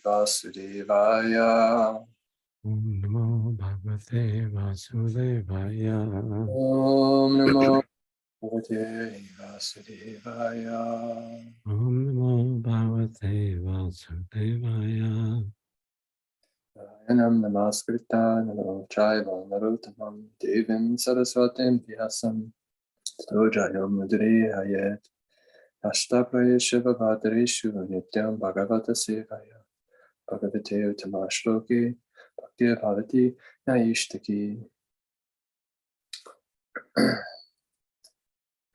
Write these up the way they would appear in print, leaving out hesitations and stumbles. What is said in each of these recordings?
Vasudevaya. Om Namo Bhagavate Vasudevaya. Om Namo Bhagavate Vasudevaya. Om Namo Bhagavate Vasudevaya. Enam Namaskritta Namo Chaiva Narottamam Devim Saraswatim Vyasam Stojayam Mudri Hayet Ashtaprayesha Vavadareshu Nityam Bhagavata Sevaya Bhagavate Utamashloki Bhakti Bhavati Naishtaki.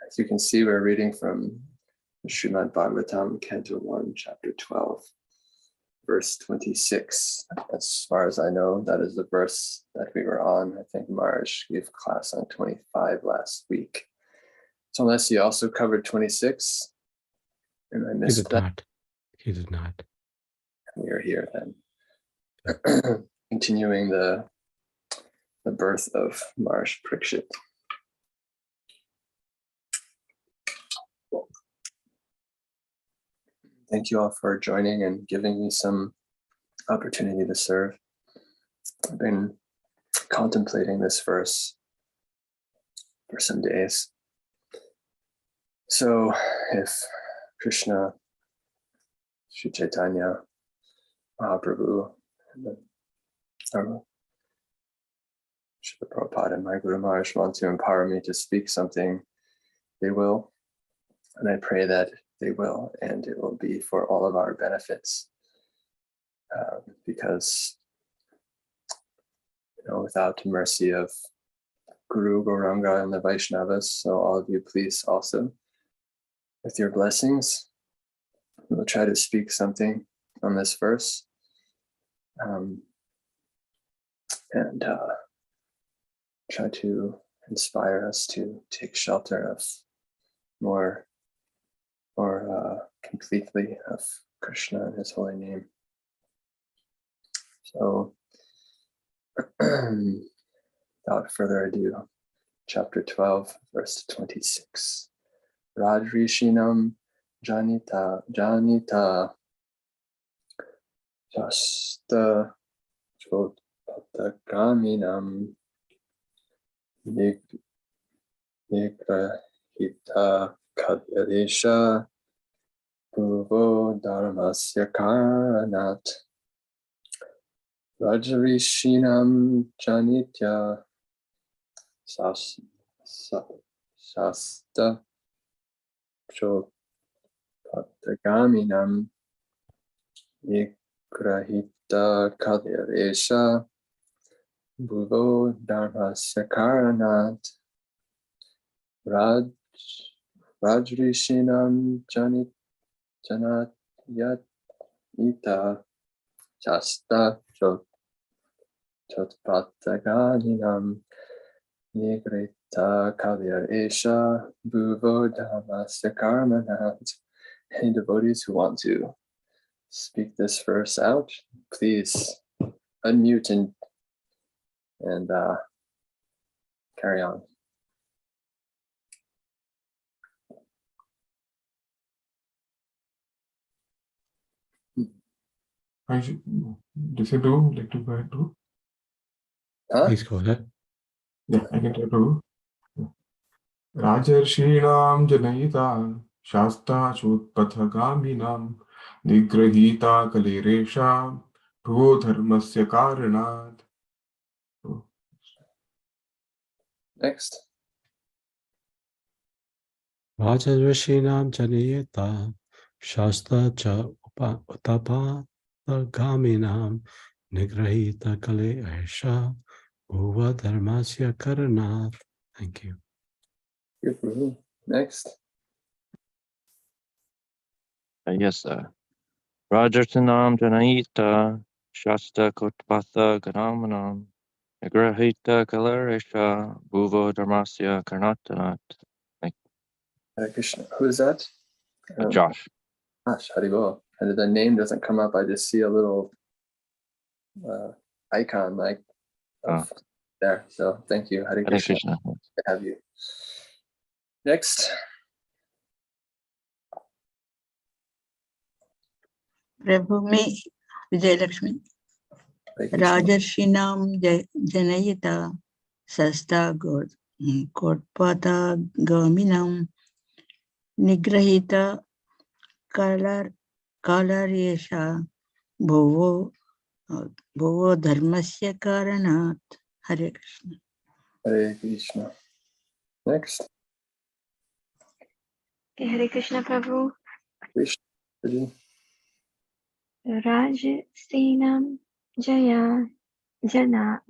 As you can see, we're reading from Srimad Bhagavatam, Canto 1, Chapter 12, verse 26. As far as I know, that is the verse that we were on. I think Marj gave class on 25 last week. So unless you also covered 26, and I missed that. He did not. We are here then. Continuing the birth of Marj Prikshit. Thank you all for joining and giving me some opportunity to serve. I've been contemplating this verse for some days. So if Krishna, Sri Chaitanya, Mahaprabhu, and then Srila Prabhupada and my Guru Maharaj want to empower me to speak something, they will. And I pray that they will, and it will be for all of our benefits. Because, without the mercy of Guru, Gauranga, and the Vaishnavas, so all of you please also, with your blessings, we'll try to speak something on this verse. And try to inspire us to take shelter of more completely of Krishna and his holy name. So, without further ado, chapter 12, verse 26. Rajrishinam Janita Shasta Chotpatagaminam Nigrahita Kadyarisha Pruvo Dharmasya Karanat Rajrishinam Janitya Shasta Chotpatagaminam Nigrahita Kadyarisha Bhuvo Dharmasya Karanat Rajrishinam Janatyanita Shasta Chotpataganinam Nigrita Kalyar Esha Bhuvo Dhammasya Karmanat. Any devotees who want to speak this verse out, please unmute and carry on. Does it do? Like to go ahead too? Please go ahead. Yeah, I can try to. Rajarshinam Janayita Shasta Chutpathagaminam Nigrahita Kaliresha Bhuvo Dharmasya Karanat. Next. Rajarvishinam Janayata Shasta Cha Utapatagaminam Nigrahita Kale Aisha Bhuva Dharmasya Karanath. Thank you. Good for you. Next. Yes, sir. Rajartanam Janayita Shasta Kotpatha Ganamanam Nigrahita Kalaresha Bhuvo Dharmasya Karnatanat. Hare Krishna. Who is that? Josh. Josh, Haribol. And the name doesn't come up. I just see a little icon there. So thank you. Hare Krishna. Good to have you. Next. Prabhu, Vijayalakshmi. Hare Krishna. Rajarshinam janayita sasta kodpata gaminam nigrahita kalaryesha bhuvo dharmasya karanat. Hare Krishna. Hare Krishna. Next. Okay, Hare Krishna Prabhu. Krishna. Rajaseenam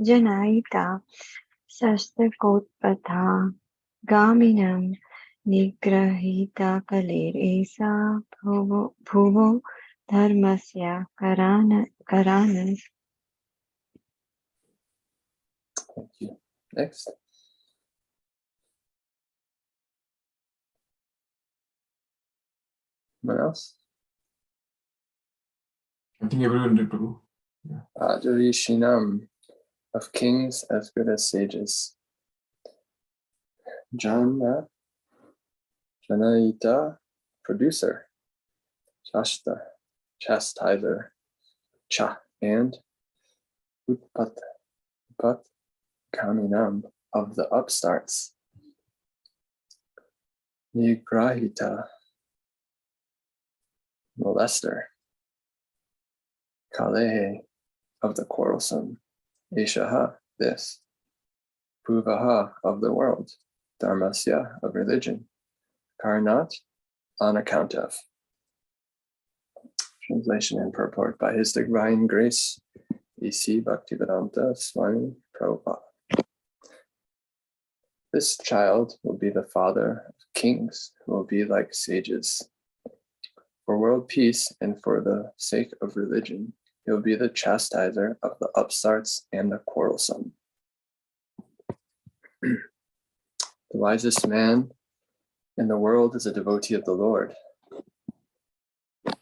janayita sastakotpatha gaminam nigrahita kaleresa bhuvo dharmasya karanas. Thank you. Next. Anyone else? I think everyone did, Prabhu. Rajarishinam, of kings as good as sages. Janayita, producer. Shasta, chastiser. Cha, and Utpat kaminam, of the upstarts. Nigrahita, molester. Kalehe, of the quarrelsome. Eshaha, this. Puvaha, of the world. Dharmasya, of religion. Karanat, on account of. Translation and purport by His Divine Grace, E.C. Bhaktivedanta Swami Prabhupada. This child will be the father of kings who will be like sages. For world peace and for the sake of religion, he will be the chastiser of the upstarts and the quarrelsome. The wisest man in the world is a devotee of the Lord. The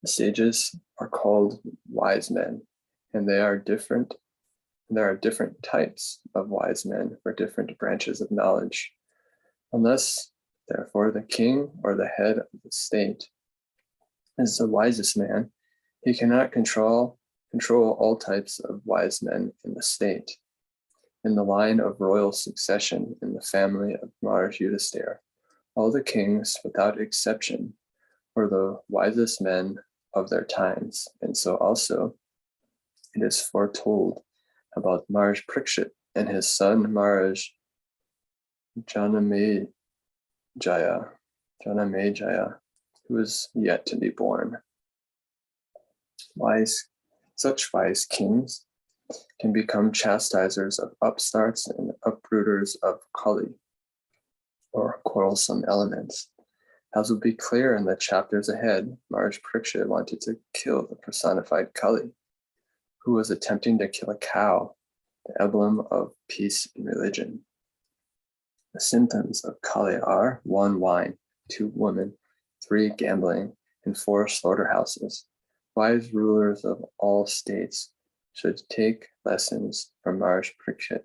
sages are called wise men, and there are different types of wise men for different branches of knowledge. Unless, therefore, the king or the head of the state is the wisest man, he cannot control all types of wise men in the state. In the line of royal succession in the family of Maharaj Yudhisthira, all the kings, without exception, were the wisest men of their times, and so also it is foretold about Maharaj Parikshit and his son Maharaj Janamejaya, who is yet to be born. Such wise kings can become chastisers of upstarts and uprooters of Kali, or quarrelsome elements. As will be clear in the chapters ahead, Maharaj Parikshit wanted to kill the personified Kali, who was attempting to kill a cow, the emblem of peace and religion. The symptoms of Kali are 1, wine, 2, women, 3, gambling, and 4, slaughterhouses. Wise rulers of all states should take lessons from Maharaj Parikshit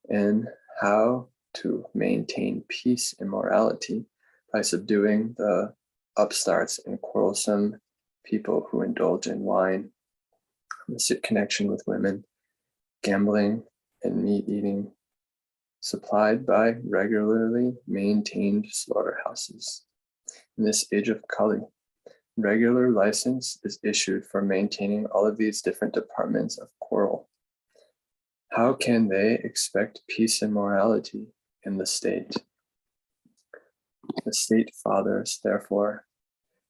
in how to maintain peace and morality by subduing the upstarts and quarrelsome people who indulge in wine, illicit connection with women, gambling, and meat eating, supplied by regularly maintained slaughterhouses. In this age of Kali, regular license is issued for maintaining all of these different departments of quarrel. How can they expect peace and morality in the state? The state fathers, therefore,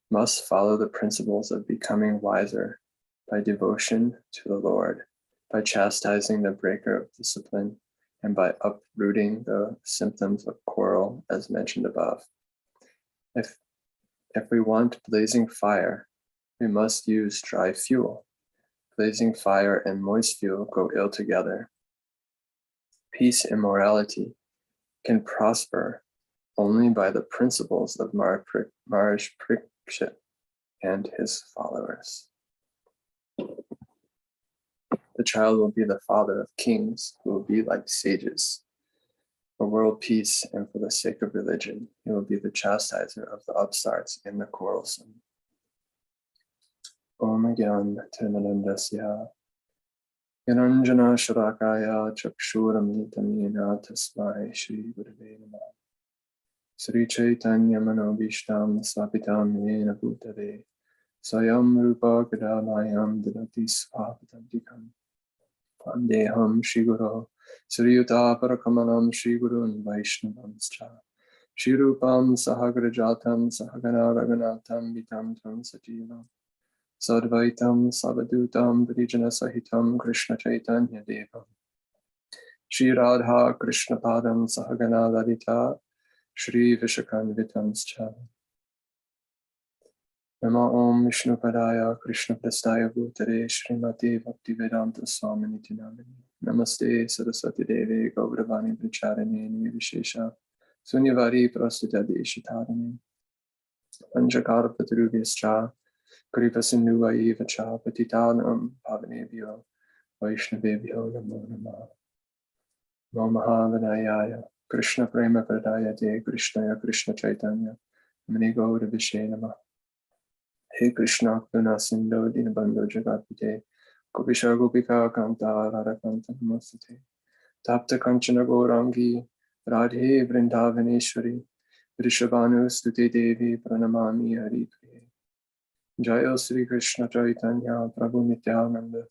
must follow the principles of becoming wiser by devotion to the Lord, by chastising the breaker of discipline, and by uprooting the symptoms of quarrel as mentioned above. If we want blazing fire, we must use dry fuel. Blazing fire and moist fuel go ill together. Peace and morality can prosper only by the principles of Maharaj Parikshit and his followers. The child will be the father of kings who will be like sages. For world peace and for the sake of religion, he will be the chastiser of the upstarts and the quarrelsome. Om Gyan Tinanandasya Yananjana Sharakaya Chakshuram Nitamina Tasmai Shri Gurave Namah Sri Chaitanya Manobishtam Swapitam Yena Bhutale Sayam Rupa Gadamayam Didati Swapatantikam Vandeham Shri Guru Sri Yuta Parakamalam Shri Gurun Vaishnavamscha Shri Rupam Sahagrajatam Sahagana Raghunatam Vitam Tam Sajivam Sadvaitam Savadutam Vrijana Sahitam Krishna Chaitanya Devam Shri Radha Krishna Padam Sahagana Lalita Shri Vishakanvitamscha Nama Om Vishnu Padaya Krishna Prastaya Bhutare Srimati Bhaktivedanta Swaminiti Namini Namaste Saraswati Devi Gauravani Vicharini Nirvishesha Sunyavari Prasthita Deshitarani Panchakarpatarubhyascha Kripa Sindhuva Eva Cha Patitanam Pavanebhyo Vaishnavebhyo Namo Namah Namaha Vinayaya Krishna Prema Pradayate Krishnaya Krishna Chaitanya Mani Gaura Vishe Namah He Krishna Karuna Sindhu Dinabandhu Jagatpate Gopisha Gopika Kanta Radhakanta Namastate Tapta Kanchana Gaurangi Radhe Vrindavaneshwari Vrishabhanu Stuti Devi Pranamami Hari Priye Jaya Sri Krishna Chaitanya Prabhu Nityananda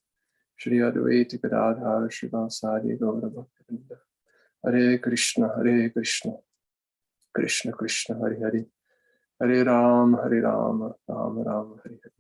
Shri Advaita Gadadhar Srivasadi Gaura Bhaktivinoda Hare Krishna Krishna Krishna Hare Hare Hare Ram Ram Ram Hare Hare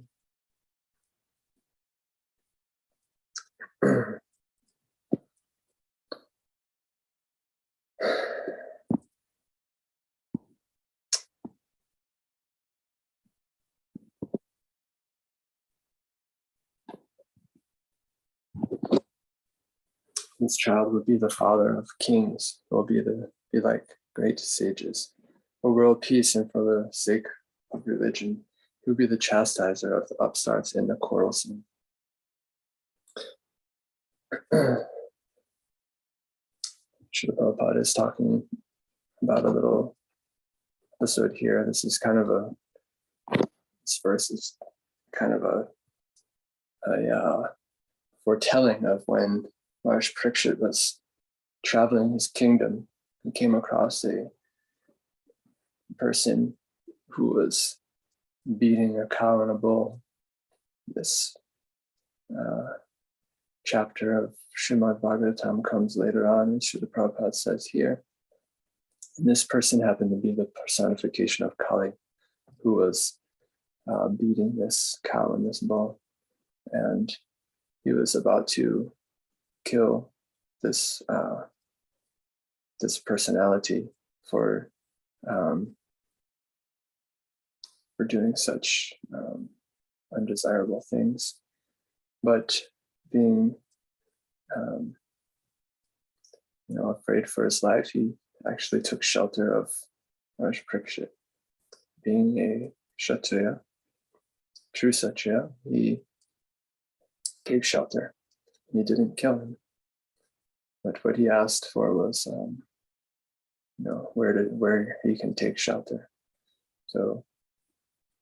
This child will be the father of kings, will be like great sages. For world peace and for the sake of religion, he will be the chastiser of the upstarts and the quarrelsome. Srila Prabhupada is talking about a little episode here. This verse is kind of a foretelling of when Maharaj Parikshit was traveling his kingdom and came across a person who was beating a cow and a bull. This chapter of Srimad Bhagavatam comes later on, and Srila Prabhupada says here. And this person happened to be the personification of Kali, who was beating this cow and this bull. And he was about to kill this personality for doing such undesirable things, but being afraid for his life, he actually took shelter of Maharaj Parikshit. Being a Kshatriya, true Kshatriya, he gave shelter. He didn't kill him, but what he asked for was, where he can take shelter. So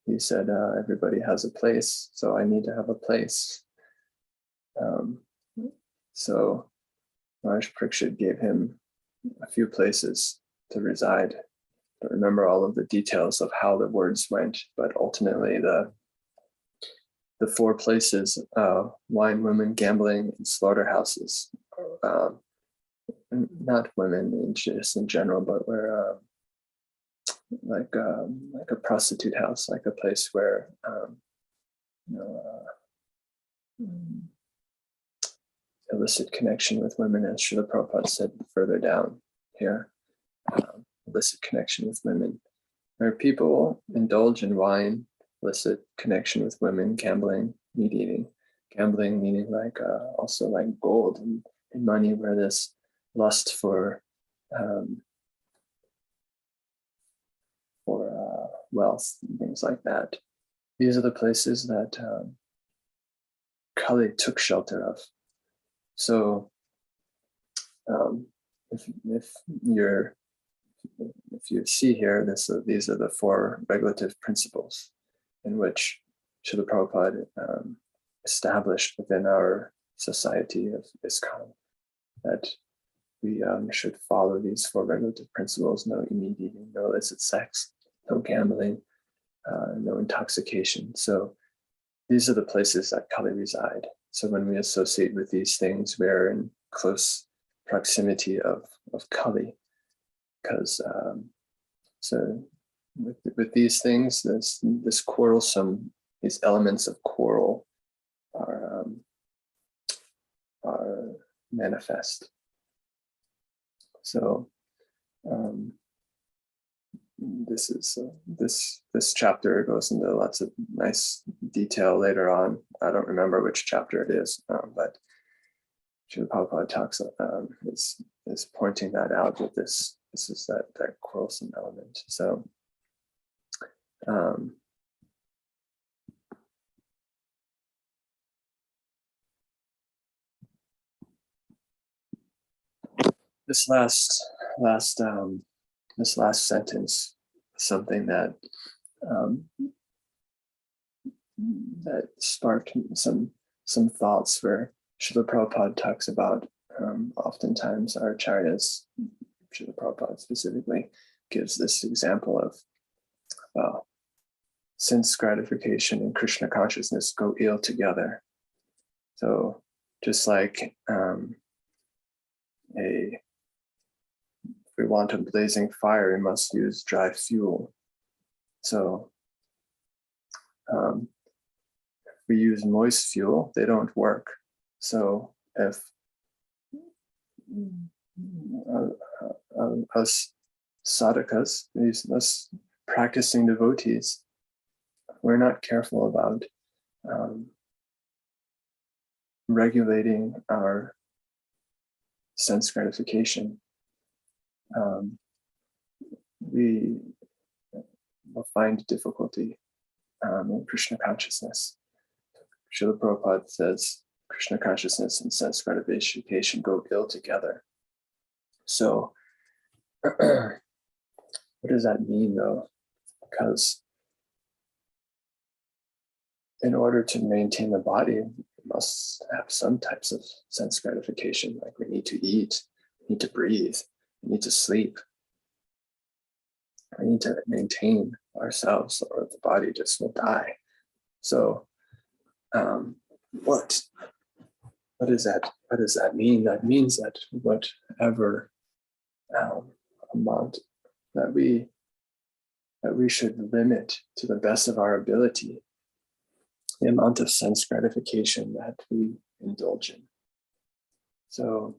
he said, everybody has a place, so I need to have a place. So Maharaj Parikshit gave him a few places to reside. I don't remember all of the details of how the words went, but ultimately the four places, wine, women, gambling, and slaughterhouses, not women just in general, but where like a prostitute house, like a place where illicit connection with women, as Srila Prabhupada said further down here, illicit connection with women, where people indulge in wine, illicit connection with women, gambling, meat eating, gambling meaning like also like gold and money, where this lust for wealth and things like that. These are the places that Kali took shelter of. So if you see here, these are the four regulative principles in which Srila Prabhupada established within our society of ISKCON, that we should follow these four regulative principles: no eating, no illicit sex, no gambling, no intoxication. So these are the places that Kali reside. So when we associate with these things, we're in close proximity of Kali, because so with these things, this quarrelsome, these elements of quarrel are manifest. So this is this chapter goes into lots of nice detail later on. I don't remember which chapter it is, but Srila Prabhupada talks is pointing that out, that this is that quarrelsome element. So this last sentence, something that that sparked some thoughts, where Srila Prabhupada talks about oftentimes our acharyas, Srila Prabhupada specifically, gives this example of sense gratification and Krishna consciousness go ill together. So just like if we want a blazing fire, we must use dry fuel. So if we use moist fuel, they don't work. So if us sadhakas, us practicing devotees, we're not careful about regulating our sense gratification, we will find difficulty in Krishna consciousness. Srila Prabhupada says Krishna consciousness and sense gratification go ill together. So what does that mean, though? Because in order to maintain the body, we must have some types of sense gratification. Like we need to eat, we need to breathe, we need to sleep. We need to maintain ourselves, or the body just will die. So what does that mean? That means that whatever amount that we should limit to the best of our ability the amount of sense gratification that we indulge in. So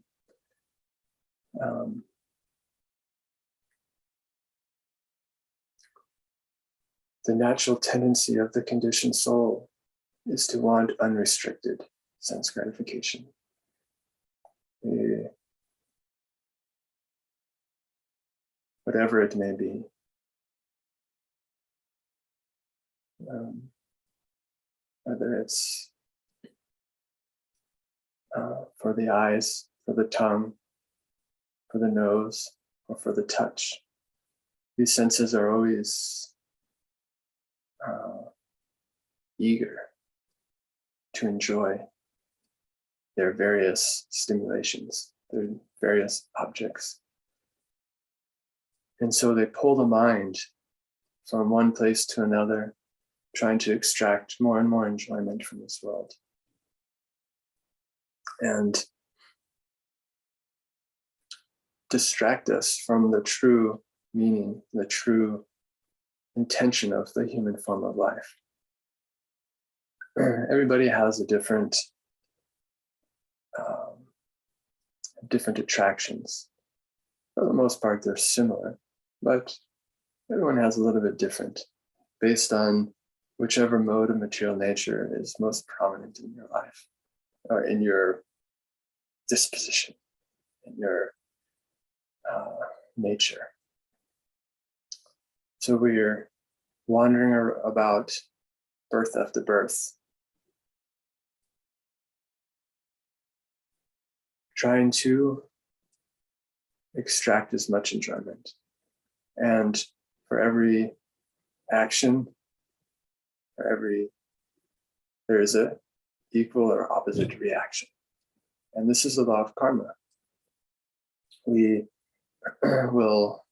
the natural tendency of the conditioned soul is to want unrestricted sense gratification. Whatever it may be. Whether it's for the eyes, for the tongue, for the nose, or for the touch. These senses are always eager to enjoy their various stimulations, their various objects. And so they pull the mind from one place to another, trying to extract more and more enjoyment from this world. And distract us from the true meaning, the true intention of the human form of life. Everybody has a different attractions. For the most part, they're similar, but everyone has a little bit different based on whichever mode of material nature is most prominent in your life, or in your disposition, in your nature. So we're wandering about birth after birth, trying to extract as much enjoyment. And for every action, for every there is a equal or opposite reaction. And this is the law of karma. We will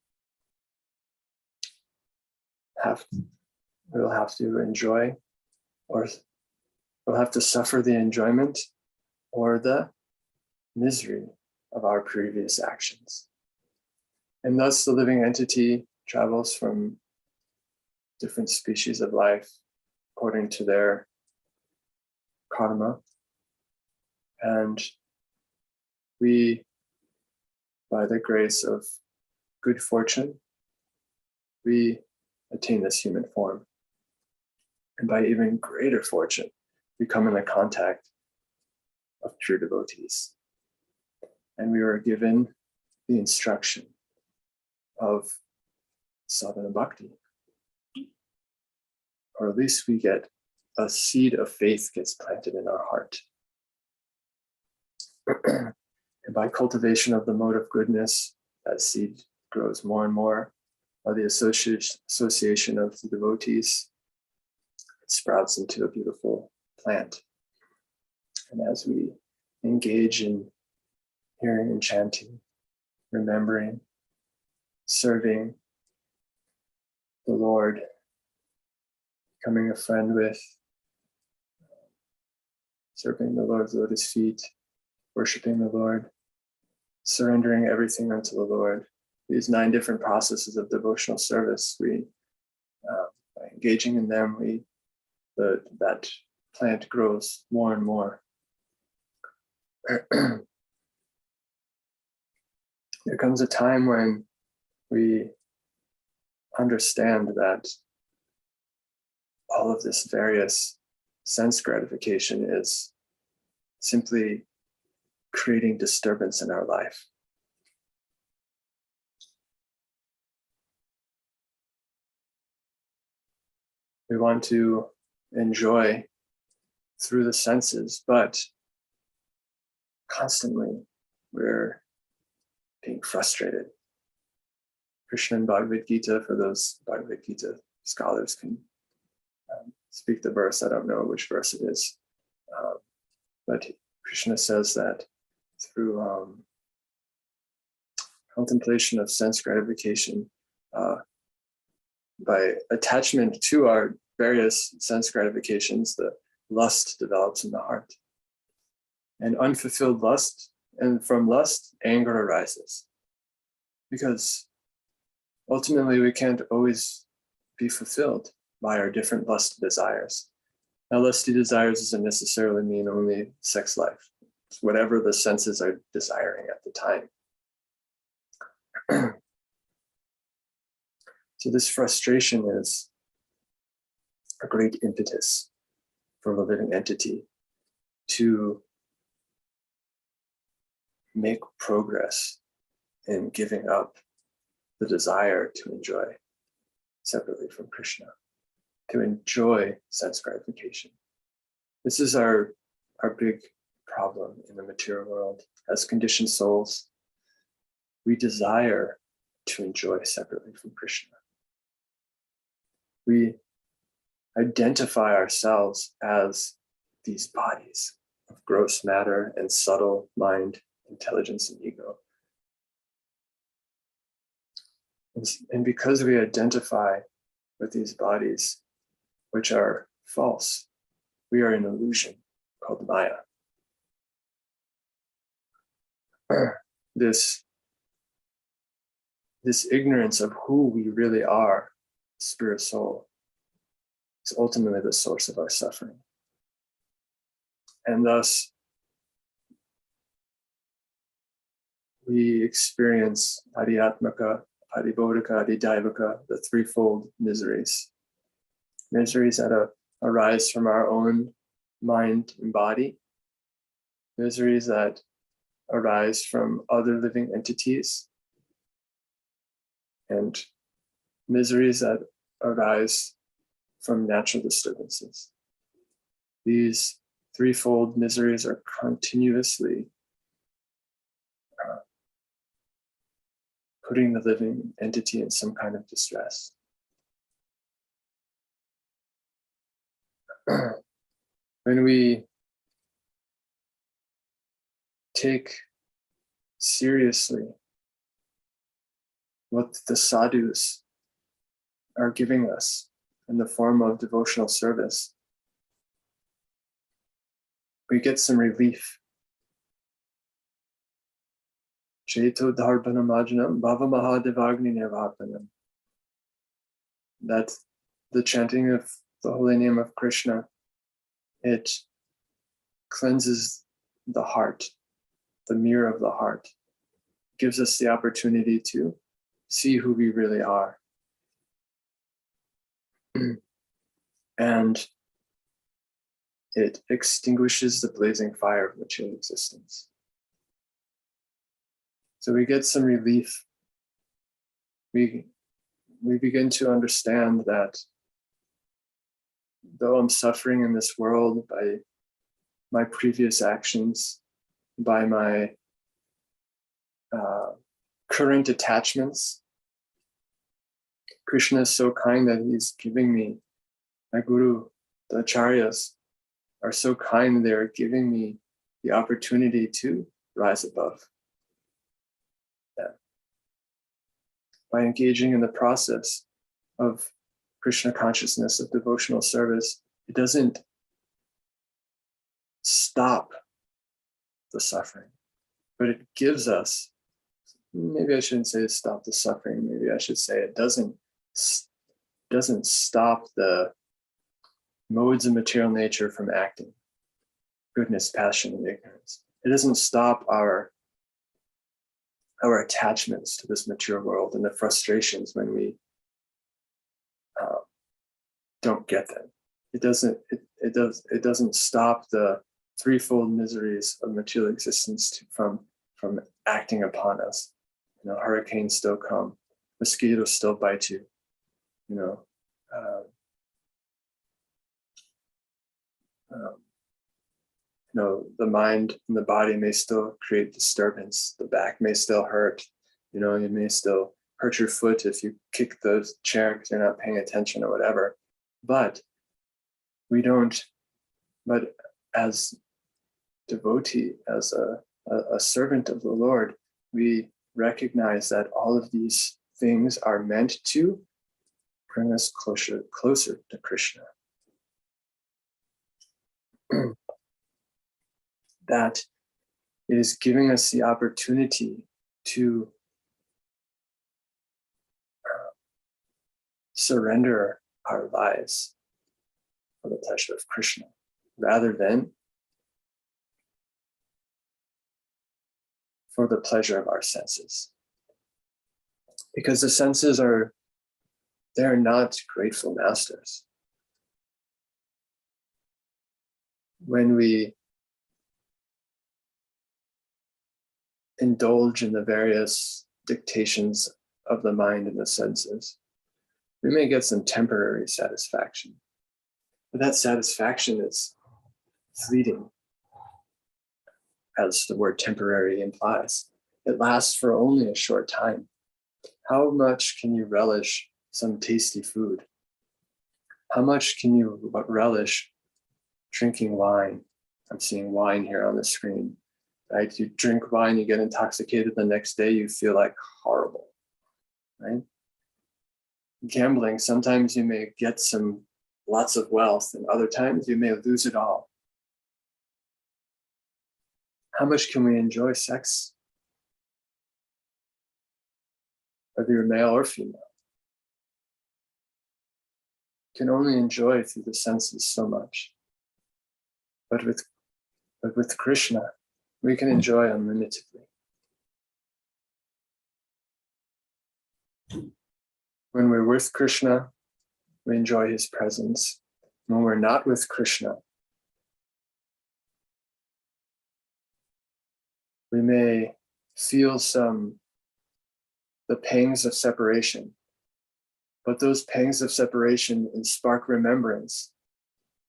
have to enjoy, or we'll have to suffer the enjoyment or the misery of our previous actions. And thus the living entity travels from different species of life according to their karma. And we, by the grace of good fortune, we attain this human form. And by even greater fortune, we come in the contact of true devotees. And we are given the instruction of sadhana bhakti. Or at least we get a seed of faith gets planted in our heart. And by cultivation of the mode of goodness, that seed grows more and more. By the association of the devotees, it sprouts into a beautiful plant. And as we engage in hearing and chanting, remembering, serving the Lord, becoming a friend with, serving the Lord's lotus feet, worshiping the Lord, surrendering everything unto the Lord. These 9 different processes of devotional service, by engaging in them, that plant grows more and more. There comes a time when we understand that all of this various sense gratification is simply creating disturbance in our life. We want to enjoy through the senses, but constantly we're being frustrated. Krishna in Bhagavad Gita, for those Bhagavad Gita scholars can speak the verse. I don't know which verse it is. But Krishna says that through contemplation of sense gratification, by attachment to our various sense gratifications, the lust develops in the heart. And unfulfilled lust, and from lust, anger arises. Because ultimately we can't always be fulfilled by our different lust desires. Now, lusty desires doesn't necessarily mean only sex life. It's whatever the senses are desiring at the time. So this frustration is a great impetus for the living entity to make progress in giving up the desire to enjoy separately from Krishna, to enjoy sense gratification. This is our big problem in the material world. As conditioned souls, we desire to enjoy separately from Krishna. We identify ourselves as these bodies of gross matter and subtle mind, intelligence, and ego. And because we identify with these bodies, which are false, we are an illusion called Maya. This ignorance of who we really are, spirit soul, is ultimately the source of our suffering. And thus, we experience Adhyatmaka, Adhibodhika, Adhidaivaka, the threefold miseries. Miseries that arise from our own mind and body. Miseries that arise from other living entities. And miseries that arise from natural disturbances. These threefold miseries are continuously putting the living entity in some kind of distress. When we take seriously what the sadhus are giving us in the form of devotional service, we get some relief. Cheto dharpanam ajanam bhava mahadevagni nirvapanam. That the chanting of the holy name of Krishna, it cleanses the heart, the mirror of the heart, gives us the opportunity to see who we really are. And it extinguishes the blazing fire of material existence. So we get some relief. We begin to understand that though I'm suffering in this world by my previous actions, by my current attachments, Krishna is so kind that he's giving me, my guru, the acharyas are so kind, they're giving me the opportunity to rise above that. By engaging in the process of Krishna consciousness, of devotional service, it doesn't stop the suffering, but it gives us, maybe I shouldn't say stop the suffering, maybe I should say it doesn't stop the modes of material nature from acting, goodness, passion, and ignorance. It doesn't stop our attachments to this material world and the frustrations when we don't get them. It doesn't stop the threefold miseries of material existence from acting upon us. You know, hurricanes still come, mosquitoes still bite you. The mind and the body may still create disturbance. The back may still hurt. You may still hurt your foot if you kick the chair because you're not paying attention or whatever. But as devotee, as a servant of the Lord, we recognize that all of these things are meant to bring us closer to Krishna. That it is giving us the opportunity to surrender our lives for the pleasure of Krishna, rather than for the pleasure of our senses. Because the senses they're not grateful masters. When we indulge in the various dictations of the mind and the senses, we may get some temporary satisfaction. But that satisfaction is fleeting, as the word temporary implies. It lasts for only a short time. How much can you relish some tasty food? How much can you relish drinking wine? I'm seeing wine here on the screen. Right? You drink wine, you get intoxicated, the next day you feel like horrible, right? Gambling, sometimes you may get lots of wealth, and other times you may lose it all. How much can we enjoy sex? Whether you're male or female. You can only enjoy through the senses so much. But with Krishna, we can enjoy unlimitedly. When we're with Krishna, we enjoy his presence. When we're not with Krishna, we may feel the pangs of separation, but those pangs of separation spark remembrance,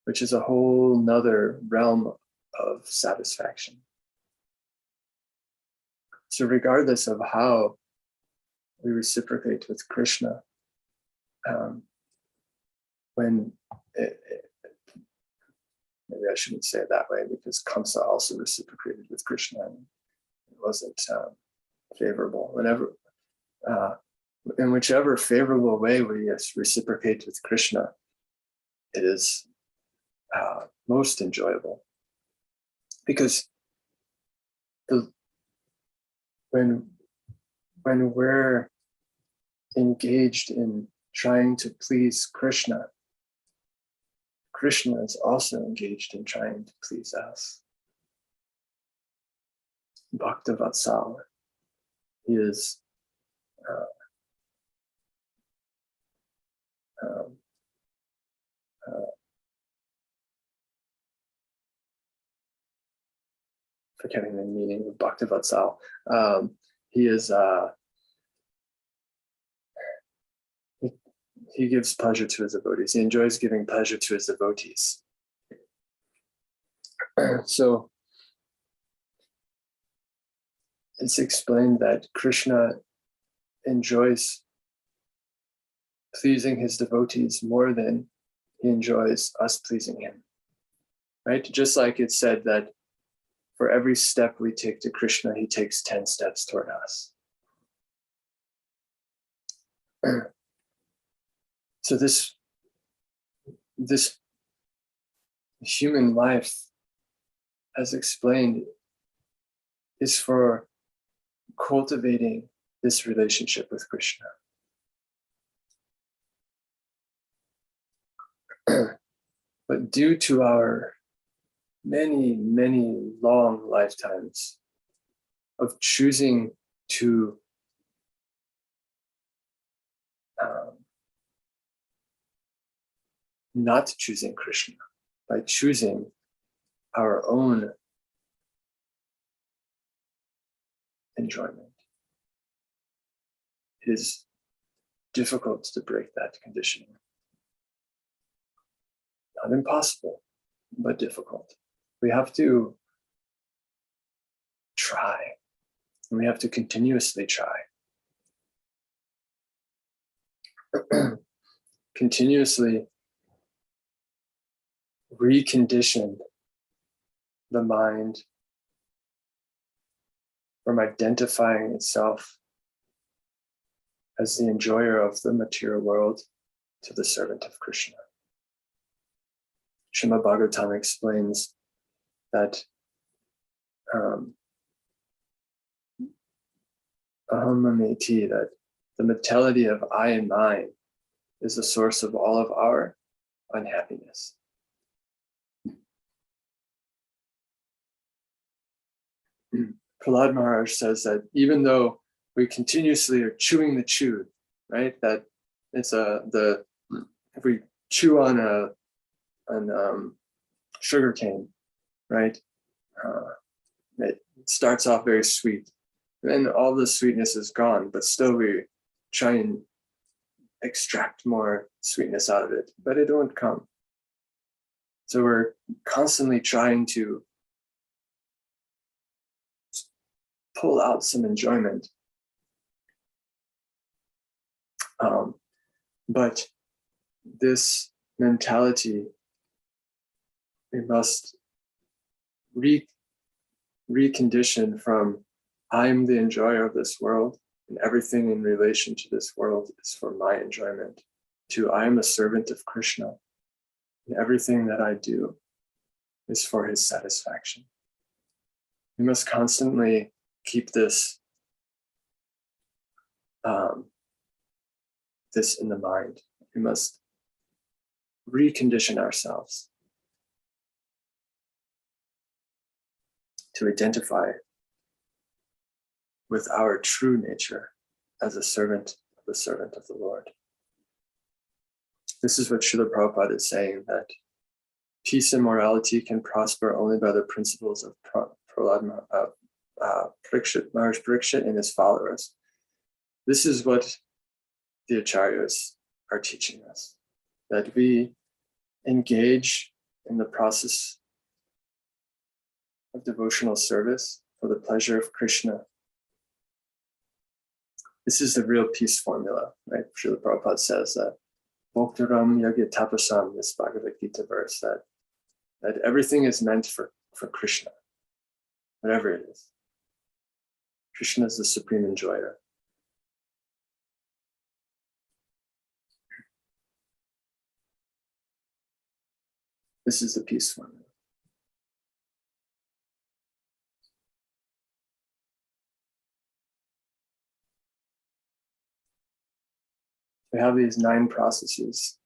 which is a whole nother realm of satisfaction. So regardless of how we reciprocate with Krishna, when maybe I shouldn't say it that way, because Kamsa also reciprocated with Krishna, and it wasn't favorable. In whichever favorable way we reciprocate with Krishna, it is most enjoyable. Because when we're engaged in trying to please Krishna, Krishna is also engaged in trying to please us. Bhaktavatsal, he is forgetting the meaning of Bhaktavatsal. He is he gives pleasure to his devotees. He enjoys giving pleasure to his devotees. So it's explained that Krishna enjoys pleasing his devotees more than he enjoys us pleasing him. Right? Just like it's said that for every step we take to Krishna, he takes 10 steps toward us. So this human life, as explained, is for cultivating this relationship with Krishna. But due to our many, many long lifetimes of choosing to not choosing Krishna, by choosing our own enjoyment, it is difficult to break that conditioning. Not impossible, but difficult. We have to try, and we have to continuously try. Continuously recondition the mind from identifying itself as the enjoyer of the material world to the servant of Krishna. Srimad Bhagavatam explains that ahamameti, that the mentality of I and mine is the source of all of our unhappiness. Prahlad Maharaj says that even though we continuously are chewing the chewed, right? That it's if we chew on sugar cane, right? It starts off very sweet, then all the sweetness is gone, but still we try and extract more sweetness out of it, but it won't come. So we're constantly trying to pull out some enjoyment. But this mentality, we must recondition from I'm the enjoyer of this world and everything in relation to this world is for my enjoyment, to I am a servant of Krishna and everything that I do is for his satisfaction. We must constantly keep this this in the mind. We must recondition ourselves to identify with our true nature as a servant of the Lord. This is what Srila Prabhupada is saying, that peace and morality can prosper only by the principles of Maharaj Parikshit and his followers. This is what the Acharyas are teaching us, that we engage in the process of devotional service for the pleasure of Krishna. This is the real peace formula, right? Srila Prabhupada says that Bhoktaram Yagya Tapasam, this Bhagavad Gita verse, that that everything is meant for Krishna, whatever it is. Krishna is the supreme enjoyer. This is the peace one. We have these 9 processes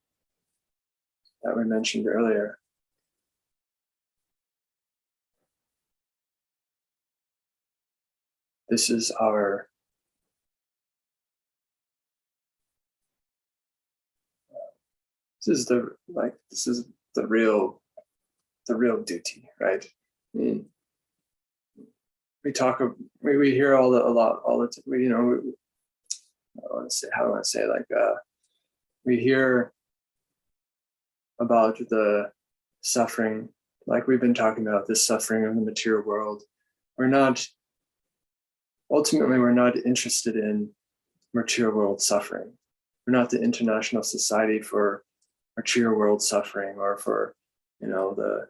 that were mentioned earlier. This is the real duty, right? I mean, we hear all the we hear about the suffering, like we've been talking about, this suffering of the material world. We're not interested in material world suffering. We're not the International Society for Material World Suffering, or for, the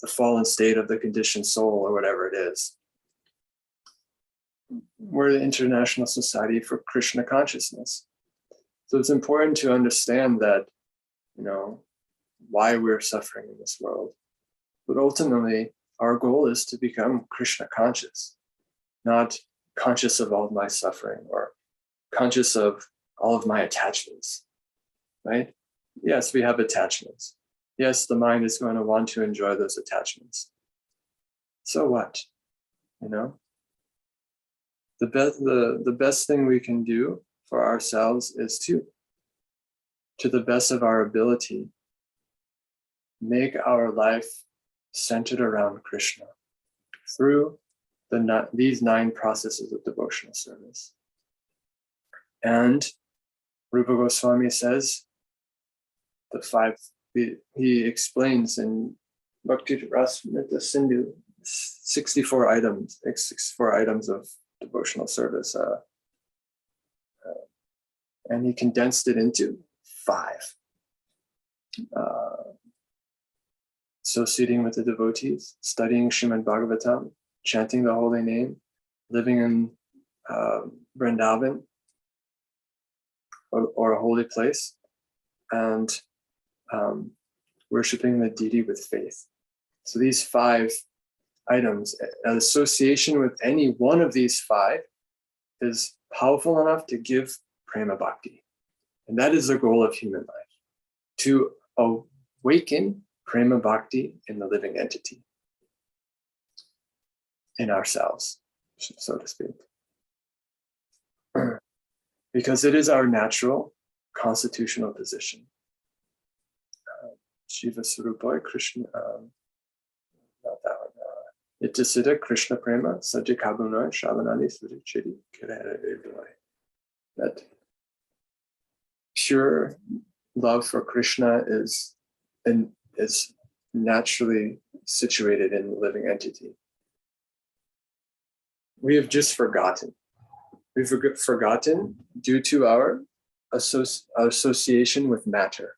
fallen state of the conditioned soul, or whatever it is. We're the International Society for Krishna Consciousness. So it's important to understand that, why we're suffering in this world. But ultimately, our goal is to become Krishna conscious, not conscious of all of my suffering or conscious of all of my attachments, right? Yes, we have attachments. Yes, the mind is going to want to enjoy those attachments. So what? The best thing we can do for ourselves is to the best of our ability, make our life centered around Krishna through these 9 processes of devotional service. And Rupa Goswami says, the 5, he explains in Bhakti Rasamrita Sindhu, 64 items of devotional service. And he condensed it into 5. Associating with the devotees, studying Srimad Bhagavatam, chanting the holy name, living in Vrindavan or a holy place, and worshiping the deity with faith. So these 5 items, an association with any one of these 5 is powerful enough to give prema bhakti. And that is the goal of human life, to awaken prema bhakti in the living entity, in ourselves, so to speak. Because it is our natural constitutional position. Shiva Surupoi Krishna, not that one. Itasita Krishna Prema, Sajikabunoi, Shavanani Surichiri, that pure love for Krishna is naturally situated in the living entity. We have just forgotten. We've forgotten due to our association with matter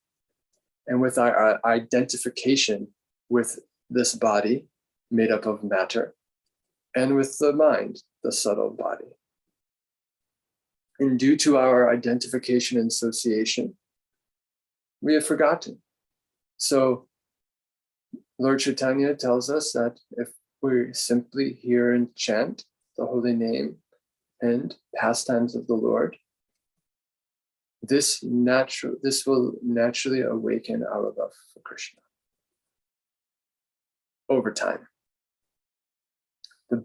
and with our identification with this body made up of matter and with the mind, the subtle body. And due to our identification and association, we have forgotten. So Lord Chaitanya tells us that if we simply hear and chant the holy name and pastimes of the Lord, this will naturally awaken our love for Krishna over time. The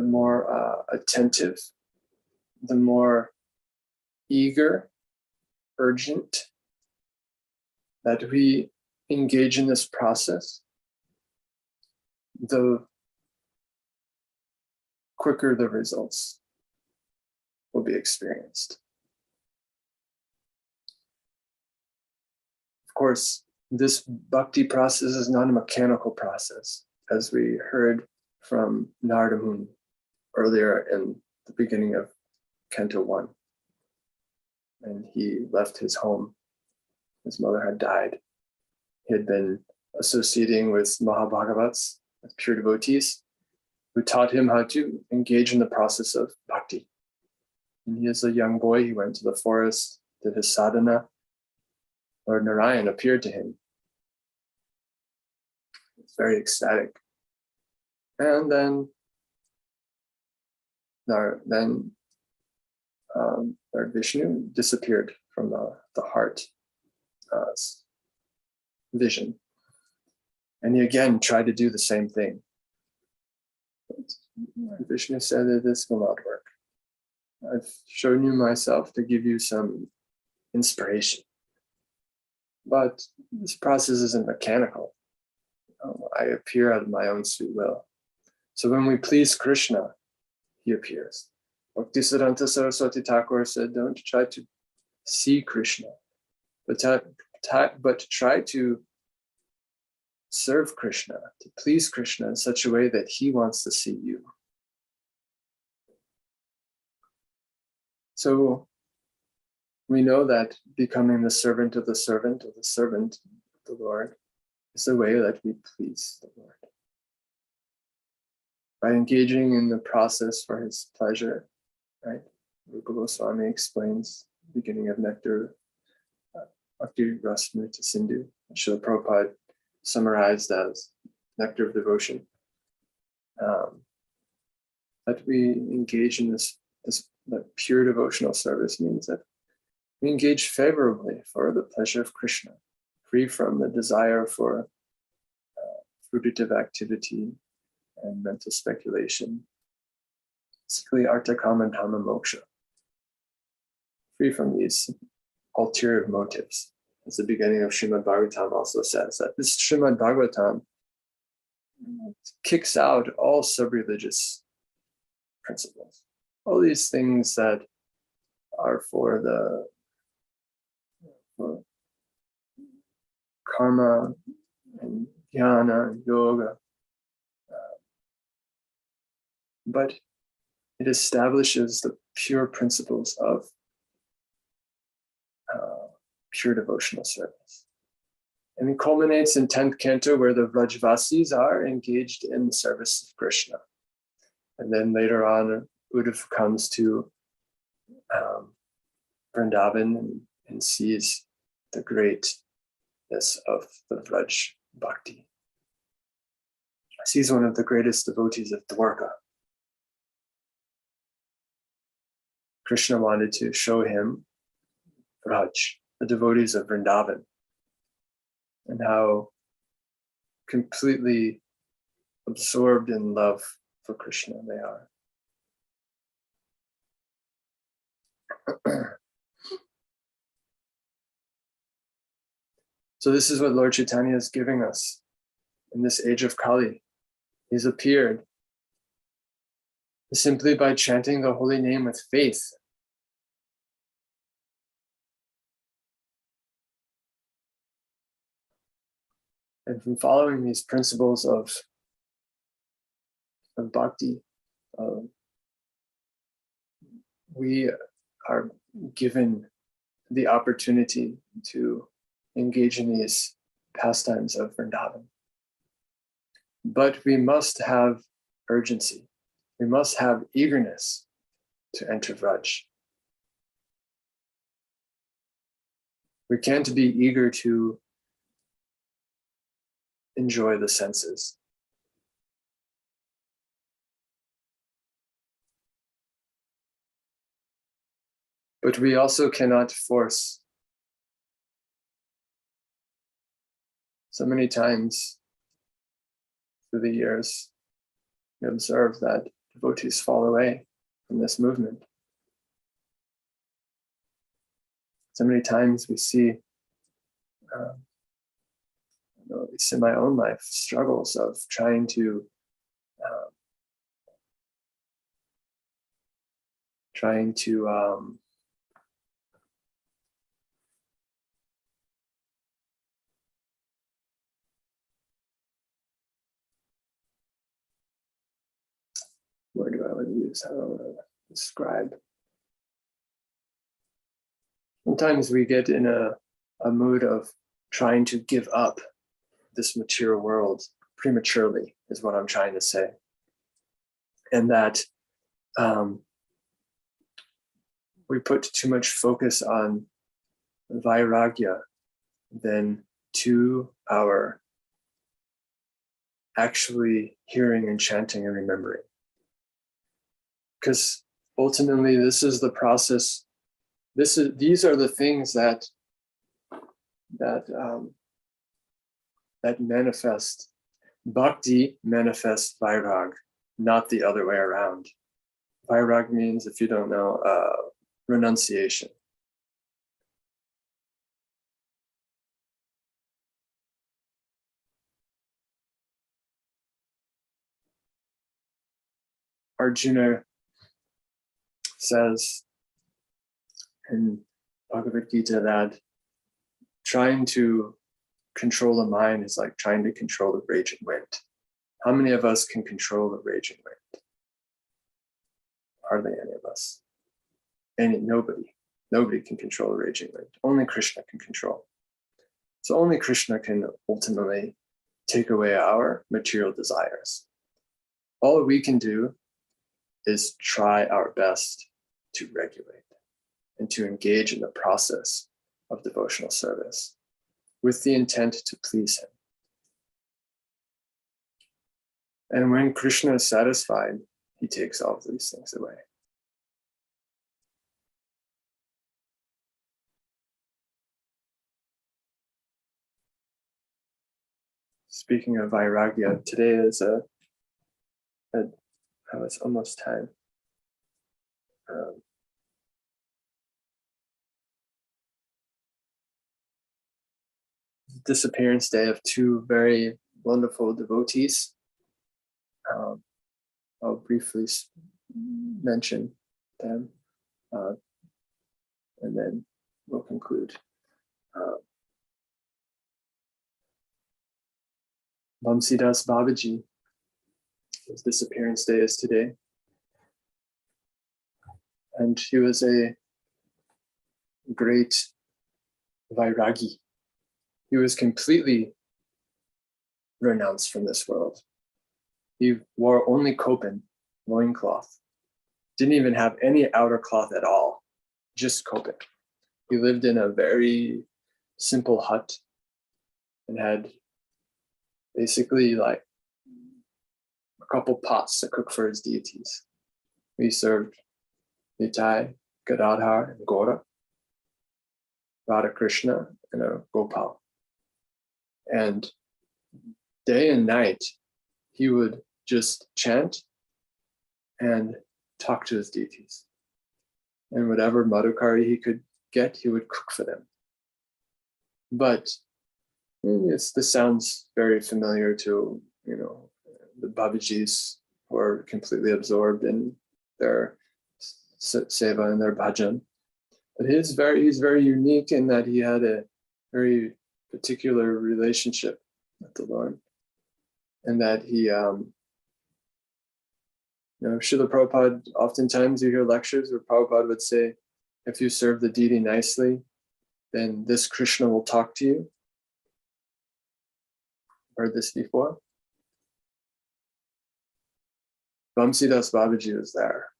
more attentive, the more eager, urgent that we engage in this process, the quicker the results will be experienced. Of course, this bhakti process is not a mechanical process, as we heard from Narada Muni earlier in the beginning of Canto 1. and he left his home. His mother had died. He had been associating with Mahabhagavats, with pure devotees, who taught him how to engage in the process of bhakti. And he, as a young boy, he went to the forest, did his sadhana. Lord Narayan appeared to him. It's very ecstatic. And then Lord Vishnu disappeared from the heart vision. And he again tried to do the same thing. But Vishnu said that this will not work. I've shown you myself to give you some inspiration. But this process isn't mechanical. I appear out of my own sweet will. So when we please Krishna, he appears. Bhaktisiddhanta Saraswati Thakur said, don't try to see Krishna, but try to serve Krishna, to please Krishna in such a way that he wants to see you. So we know that becoming the servant of the servant of the Lord is the way that we please the Lord. By engaging in the process for his pleasure, right? Rupa Goswami explains the beginning of Nectar Bhakti Rasamrita Sindhu, Srila Prabhupada summarized as Nectar of Devotion. That we engage in this that pure devotional service means that we engage favorably for the pleasure of Krishna, free from the desire for fruitive activity and mental speculation, basically artha kama dhamma moksha, free from these ulterior motives. As the beginning of Srimad Bhagavatam also says, that this Srimad Bhagavatam kicks out all sub-religious principles, all these things that are for karma and jnana and yoga, but it establishes the pure principles of pure devotional service. And it culminates in 10th canto where the Vrajvasis are engaged in the service of Krishna. And then later on, Uddhava comes to Vrindavan and sees the greatness of the Vraj Bhakti. He's one of the greatest devotees of Dwarka. Krishna wanted to show him Vraj, the devotees of Vrindavan, and how completely absorbed in love for Krishna they are. So this is what Lord Chaitanya is giving us in this age of Kali. He's appeared simply by chanting the holy name with faith. And from following these principles of bhakti, we are given the opportunity to engage in these pastimes of Vrindavan. But we must have urgency. We must have eagerness to enter Vraj. We can't be eager to enjoy the senses. But we also cannot force. So many times through the years, we observe that devotees fall away from this movement. So many times we see, at least in my own life, struggles of trying to where do I want to use? How do I want to describe? Sometimes we get in a mood of trying to give up this material world prematurely, is what I'm trying to say. And that we put too much focus on vairagya than to our actually hearing and chanting and remembering. Because ultimately, this is the process. These are the things that manifest. Bhakti manifests vairag, not the other way around. Vairag means, if you don't know, renunciation. Arjuna says in Bhagavad Gita that trying to control the mind is like trying to control the raging wind. How many of us can control the raging wind? Hardly any of us. Nobody can control the raging wind. Only Krishna can control. So only Krishna can ultimately take away our material desires. All we can do is try our best to regulate and to engage in the process of devotional service with the intent to please him. And when Krishna is satisfied, he takes all of these things away. Speaking of vairagya, today is it's almost time. Disappearance day of two very wonderful devotees. I'll briefly mention them, and then we'll conclude. Vamsidas Babaji, his disappearance day is today. And he was a great vairagi. He was completely renounced from this world. He wore only kopan, loincloth. Didn't even have any outer cloth at all, just kopan. He lived in a very simple hut and had basically like a couple pots to cook for his deities. He served Nitai, Gadadhar, and Gora, Radha Krishna, and a Gopal. And day and night, he would just chant and talk to his deities. And whatever madhukari he could get, he would cook for them. But this sounds very familiar to, the Babajis who are completely absorbed in their seva and their bhajan. But he's very unique in that he had a very particular relationship with the Lord. And that he, Srila Prabhupada, oftentimes you hear lectures where Prabhupada would say, if you serve the deity nicely, then this Krishna will talk to you. Heard this before? Vamsidas Babaji was there.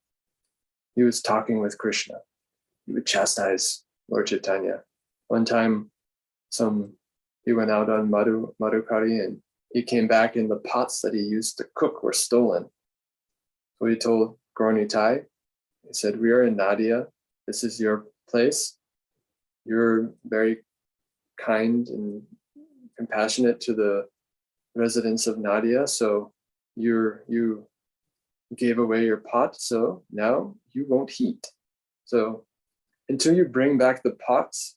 He was talking with Krishna. He would chastise Lord Chaitanya. One time, he went out on Madhukari and he came back and the pots that he used to cook were stolen. So he told Nitai, he said, we are in Nadia. This is your place. You're very kind and compassionate to the residents of Nadia. So you gave away your pot. So now you won't heat. So until you bring back the pots,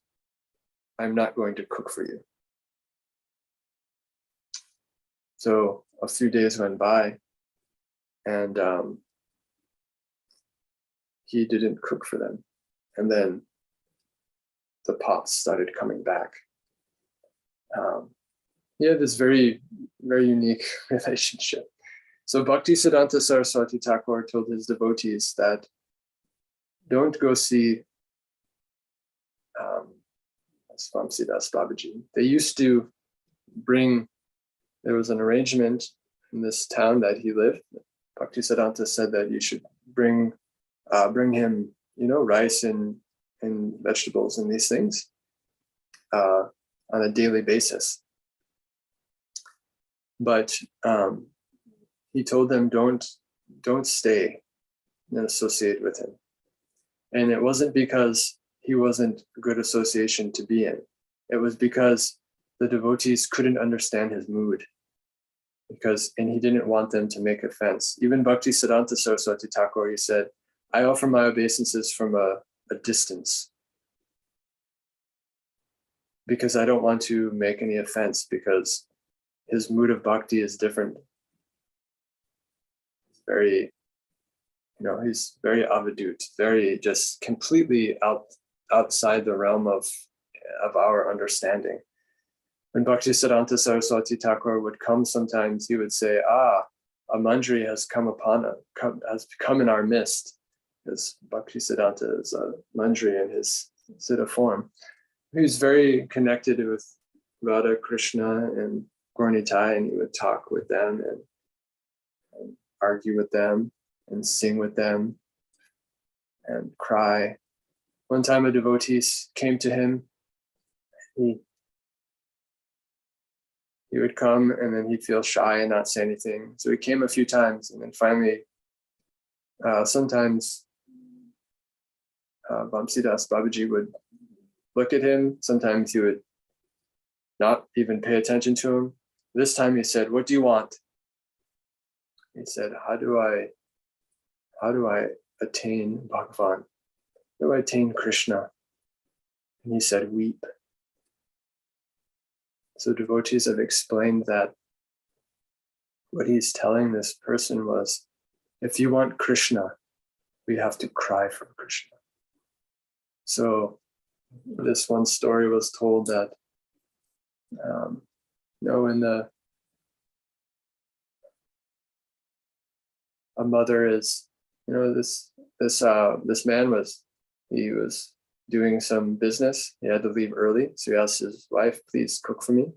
I'm not going to cook for you. So a few days went by and he didn't cook for them. And then the pots started coming back. He had this very, very unique relationship. So Bhaktisiddhanta Saraswati Thakur told his devotees that don't go see Vamsidas Babaji. They used to bring, there was an arrangement in this town that he lived. Bhaktisiddhanta said that you should bring him, rice and vegetables and these things on a daily basis. But he told them, don't stay and associate with him. And it wasn't because he wasn't a good association to be in. It was because the devotees couldn't understand his mood. And he didn't want them to make offense. Even Bhaktisiddhanta Saraswati Thakur, he said, I offer my obeisances from a distance because I don't want to make any offense, because his mood of bhakti is different. It's very, he's very avadut, very just completely outside the realm of our understanding. When Bhaktisiddhanta Saraswati Thakur would come, sometimes he would say, a manjari has come in our midst, because Bhaktisiddhanta is a manjari in his siddha form. He was very connected with Radha, Krishna, and Gaur Nitai, and he would talk with them and argue with them and sing with them and cry. One time a devotee came to him. He would come and then he'd feel shy and not say anything. So he came a few times, and then finally, sometimes Vamsidas Babaji would look at him. Sometimes he would not even pay attention to him. This time he said, "What do you want?" He said, how do I attain Bhagavan? How do I attain Krishna? And he said, weep. So devotees have explained that what he's telling this person was, if you want Krishna, we have to cry for Krishna. So this one story was told that, a mother is, this man was doing some business. He had to leave early. So he asked his wife, please cook for me.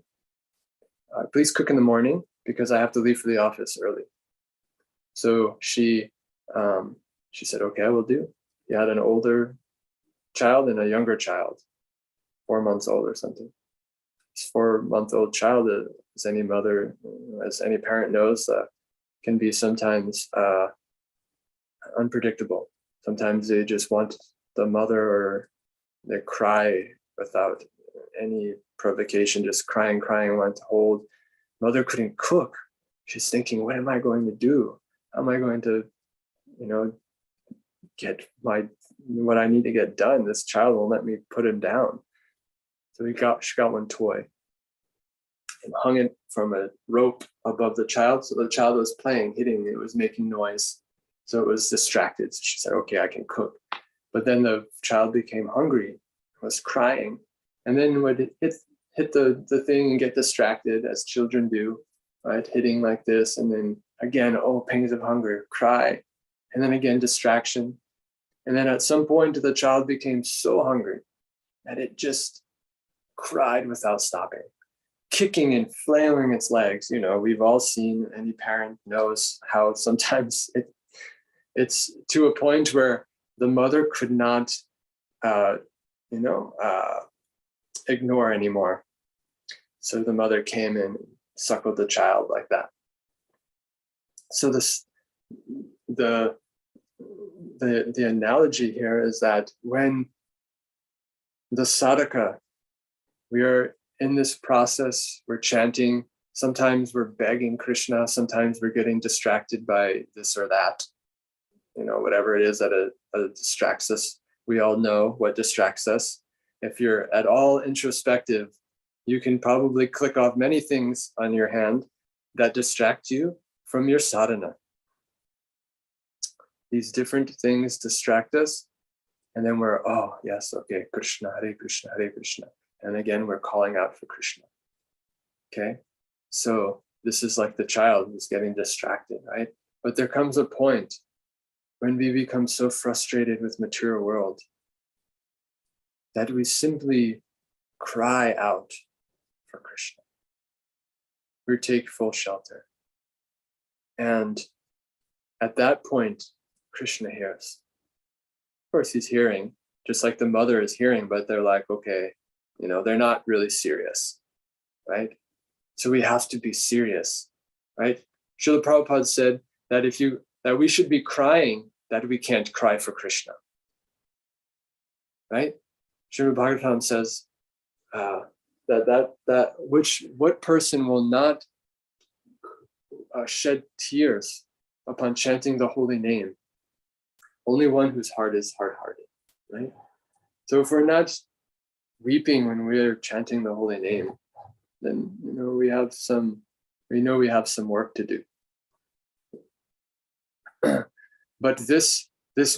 Please cook in the morning because I have to leave for the office early. So she said, okay, I will do. He had an older child and a younger child, 4 months old or something. This 4-month-old child, as any mother, as any parent knows, can be sometimes unpredictable. Sometimes they just want the mother, or they cry without any provocation, just crying, want to hold. Mother couldn't cook. She's thinking, what am I going to do? How am I going to, get what I need to get done? This child won't let me put him down. So she got one toy and hung it from a rope above the child. So the child was playing, hitting, it was making noise. So it was distracted. So she said, okay, I can cook. But then the child became hungry, was crying, and then would hit the thing and get distracted, as children do, right? Hitting like this, and then again, pangs of hunger, cry, and then again, distraction. And then at some point, the child became so hungry that it just cried without stopping, kicking and flailing its legs. We've all seen, any parent knows how sometimes it's to a point where the mother could not, ignore anymore. So the mother came and suckled the child like that. So the analogy here is that when the sadhaka, we are in this process, we're chanting, sometimes we're begging Krishna, sometimes we're getting distracted by this or that, whatever it is that distracts us. We all know what distracts us. If you're at all introspective, you can probably click off many things on your hand that distract you from your sadhana. These different things distract us, and then we're, yes, okay, Krishna, Hare Krishna, Hare Krishna. And again, we're calling out for Krishna. Okay, so this is like the child who's getting distracted, right? But there comes a point when we become so frustrated with material world that we simply cry out for Krishna. We take full shelter. And at that point, Krishna hears. Of course, he's hearing, just like the mother is hearing, but they're like, okay, they're not really serious, right? So we have to be serious, right? Srila Prabhupada said that that we should be crying, that we can't cry for Krishna, right? Srimad Bhagavatam says what person will not shed tears upon chanting the holy name? Only one whose heart is hard-hearted, right? So if we're not weeping when we're chanting the holy name, then we have some work to do. But this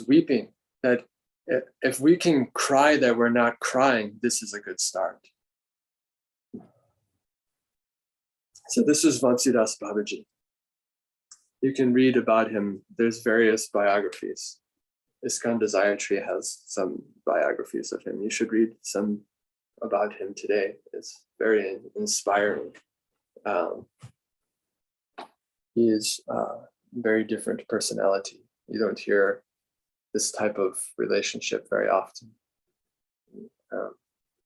weeping, that if we can cry that we're not crying, this is a good start. So this is Vansidas Babaji. You can read about him. There's various biographies. ISKCON Desire Tree has some biographies of him. You should read some about him today. It's very inspiring. He is a very different personality. You don't hear this type of relationship very often.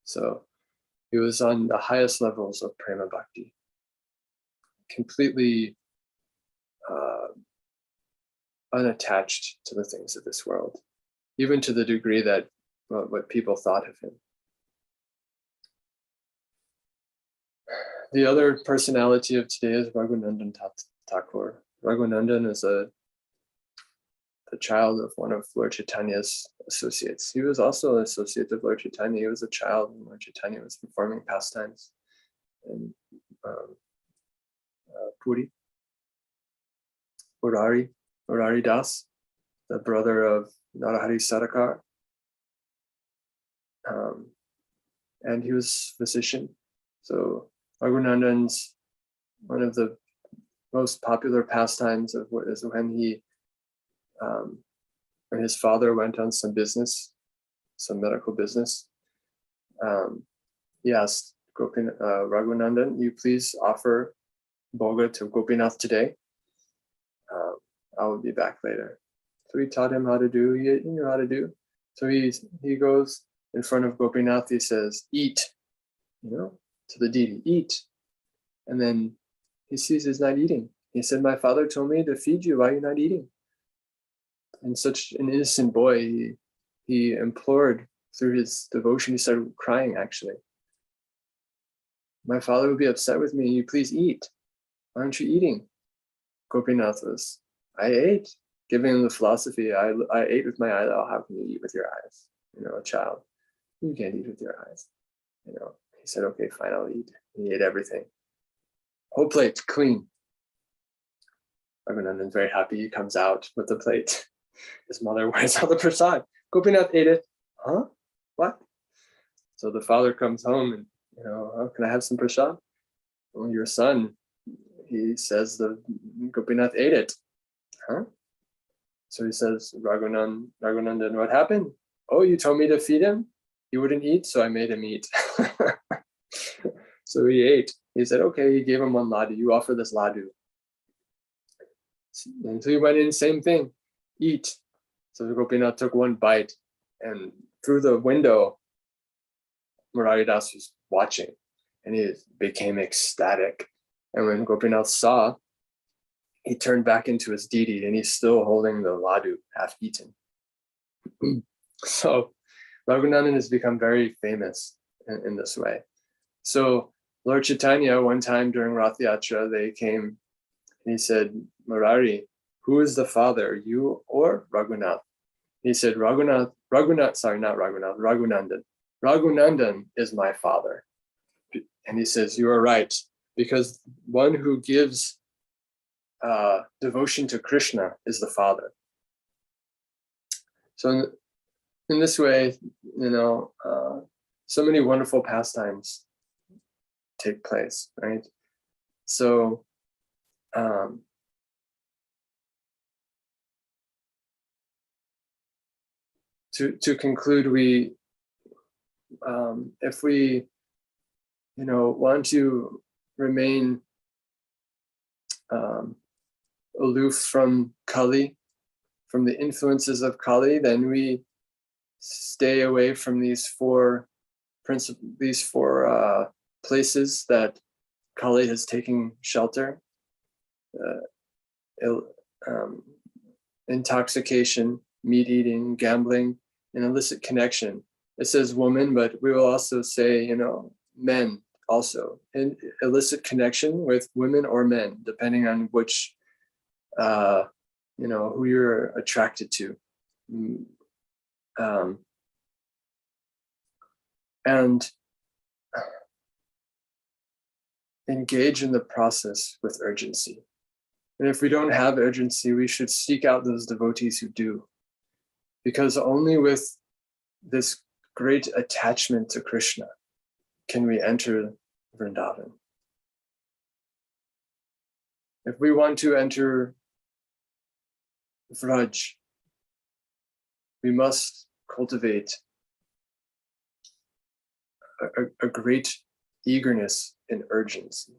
So he was on the highest levels of prema bhakti, completely unattached to the things of this world, even to the degree that what people thought of him. The other personality of today is Raghunandan Thakur. Raghunandan is a child of one of Lord Chaitanya's associates. He was also an associate of Lord Chaitanya. He was a child when Lord Chaitanya was performing pastimes in Puri. Murari Das, the brother of Narahari Sarakar. And he was physician. So Raghunandan's one of the most popular pastimes is when when his father went on some medical business. He asked Raghunandan, you please offer Bhoga to Gopinath today. I will be back later. So he taught him how to do, he knew how to do. So he goes in front of Gopinath, he says, eat, to the deity, eat. And then he sees he's not eating. He said, my father told me to feed you, why are you not eating? And such an innocent boy, he implored through his devotion, he started crying actually. My father would be upset with me, you please eat. Why aren't you eating? Gopinath was, I ate, giving him the philosophy, I ate with my eyes, how can you eat with your eyes? A child, you can't eat with your eyes. He said, okay, fine, I'll eat. He ate everything. Whole plate, clean. Raghunandan's very happy, he comes out with the plate. His mother, where's all the prasad? Gopinath ate it. Huh? What? So the father comes home and, oh, can I have some prasad? Well, your son, he says the Gopinath ate it. Huh? So he says, Raghunandan, what happened? Oh, you told me to feed him? He wouldn't eat, so I made him eat. So he ate. He said, okay, he gave him one ladu. You offer this ladu. And so he went in, same thing, eat. So Gopinath took one bite, and through the window, Murari Das was watching, and he became ecstatic. And when Gopinath saw, he turned back into his deity, and he's still holding the ladu half eaten. So Raghunandan has become very famous in this way. So Lord Chaitanya, one time during Rath Yatra, they came and he said, Murari, who is the father, you or Raghunath? He said, Raghunandan. Raghunandan is my father. And he says, you are right, because one who gives devotion to Krishna is the father. So in this way, so many wonderful pastimes take place, right? So to conclude, if we, want to remain aloof from Kali, from the influences of Kali, then we stay away from these four places that Kali has taken shelter: intoxication, meat eating, gambling, and illicit connection. It says woman, but we will also say, men also, and illicit connection with women or men, depending on which, who you're attracted to. And engage in the process with urgency. And if we don't have urgency, we should seek out those devotees who do. Because only with this great attachment to Krishna can we enter Vrindavan. If we want to enter Vraj, we must cultivate a great eagerness and urgency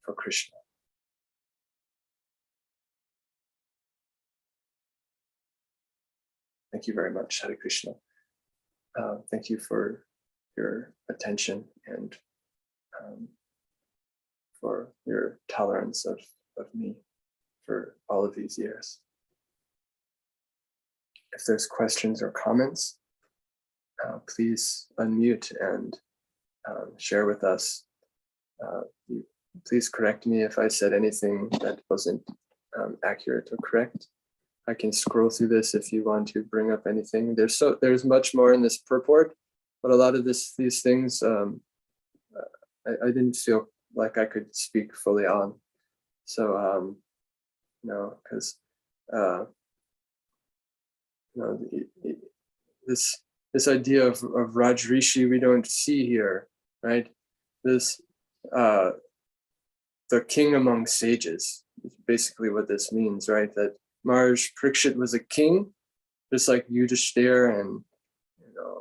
for Krishna. Thank you very much, Hare Krishna. Thank you for your attention and for your tolerance of me for all of these years. If there's questions or comments, please unmute and share with us. Please correct me if I said anything that wasn't accurate or correct. I can scroll through this if you want to bring up anything. There's much more in this purport, but a lot of these things I didn't feel like I could speak fully on. So because this idea of Rajrishi we don't see here, right? This the king among sages is basically what this means, right? That Maharaj Parikshit was a king, just like Yudhishthir and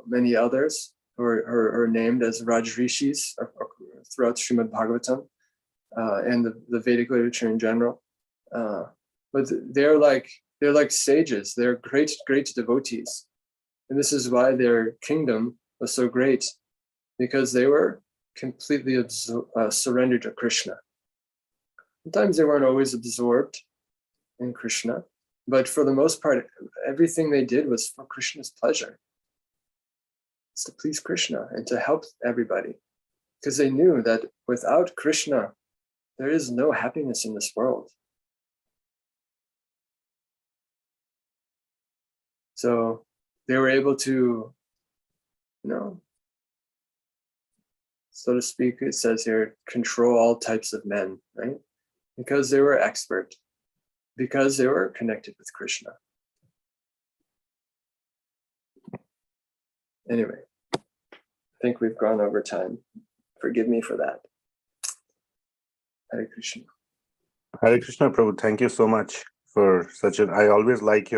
many others who are named as Rajrishis throughout Srimad Bhagavatam and the Vedic literature in general. But they're like sages. They're great devotees, and this is why their kingdom was so great, because they were completely surrendered to Krishna. Sometimes they weren't always absorbed in Krishna, but for the most part, everything they did was for Krishna's pleasure. It's to please Krishna and to help everybody, because they knew that without Krishna, there is no happiness in this world. So they were able to, so to speak, it says here, control all types of men, right? Because they were expert, because they were connected with Krishna. Anyway, I think we've gone over time. Forgive me for that. Hare Krishna. Hare Krishna, Prabhu. Thank you so much for I always like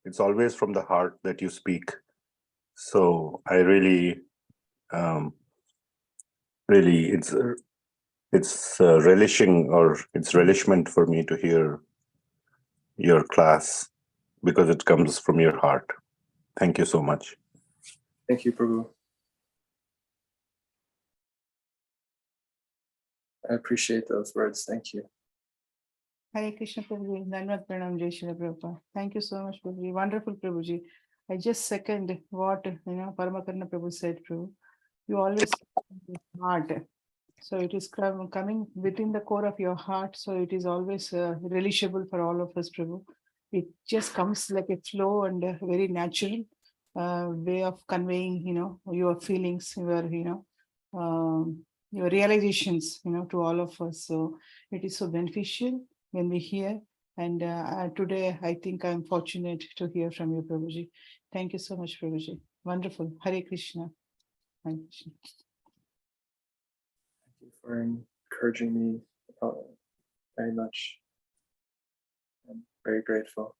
it's always from the heart that you speak. So I really, it's relishing, or it's relishment for me to hear your class because it comes from your heart. Thank you so much. Thank you, Prabhu. I appreciate those words. Thank you. Hare Krishna Prabhuji, Dhanavad Pranam Jai Shri Prabhupada. Thank you so much, Prabhuji. Wonderful, Prabhuji. I just second what Paramakarna Prabhu said, Prabhu. You always heart. So it is coming within the core of your heart. So it is always relishable for all of us, Prabhu. It just comes like a flow and a very natural way of conveying, your feelings, your realizations, to all of us. So it is so beneficial when we hear. And today, I think I'm fortunate to hear from you, Prabhuji. Thank you so much, Prabhuji. Wonderful. Hare Krishna. Hare Krishna. Thank you for encouraging me very much. I'm very grateful.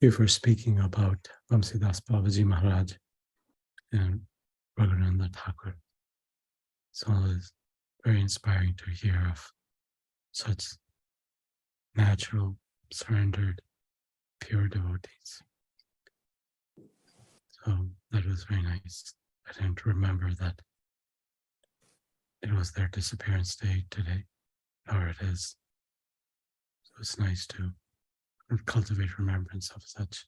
you for speaking about Vamsidas Babaji Maharaj and Raghurananda Thakur. It's always very inspiring to hear of such natural, surrendered, pure devotees. So that was very nice. I didn't remember that it was their disappearance day today, or it is. So it's nice to cultivate remembrance of such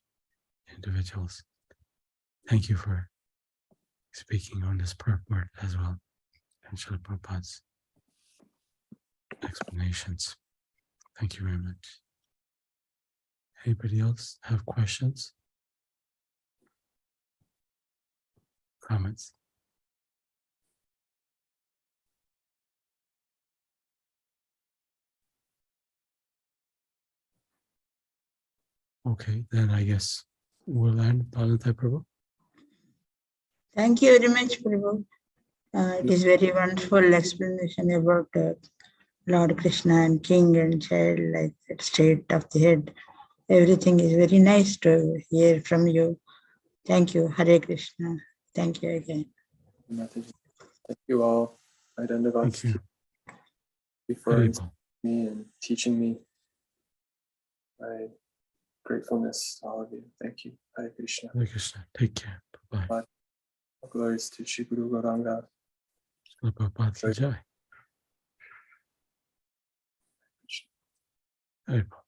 individuals. Thank you for speaking on this purport as well, and Srila Prabhupada's explanations. Thank you very much. Anybody else have questions? Comments? Okay, then I guess we'll end. Nitai Prabhu. Thank you very much, Prabhu. It is very wonderful explanation about Lord Krishna and king and child, like that state of the head. Everything is very nice to hear from you. Thank you, Hare Krishna. Thank you again. Thank you all. I Thank you. for Hare inspiring me and teaching me. My gratefulness to all of you. Thank you. Hare Krishna. Hare Krishna. Take care. Bye-bye. Glories to Shri Guru Gauranga. Srila Prabhupada ki jai. Hare Prabhupada.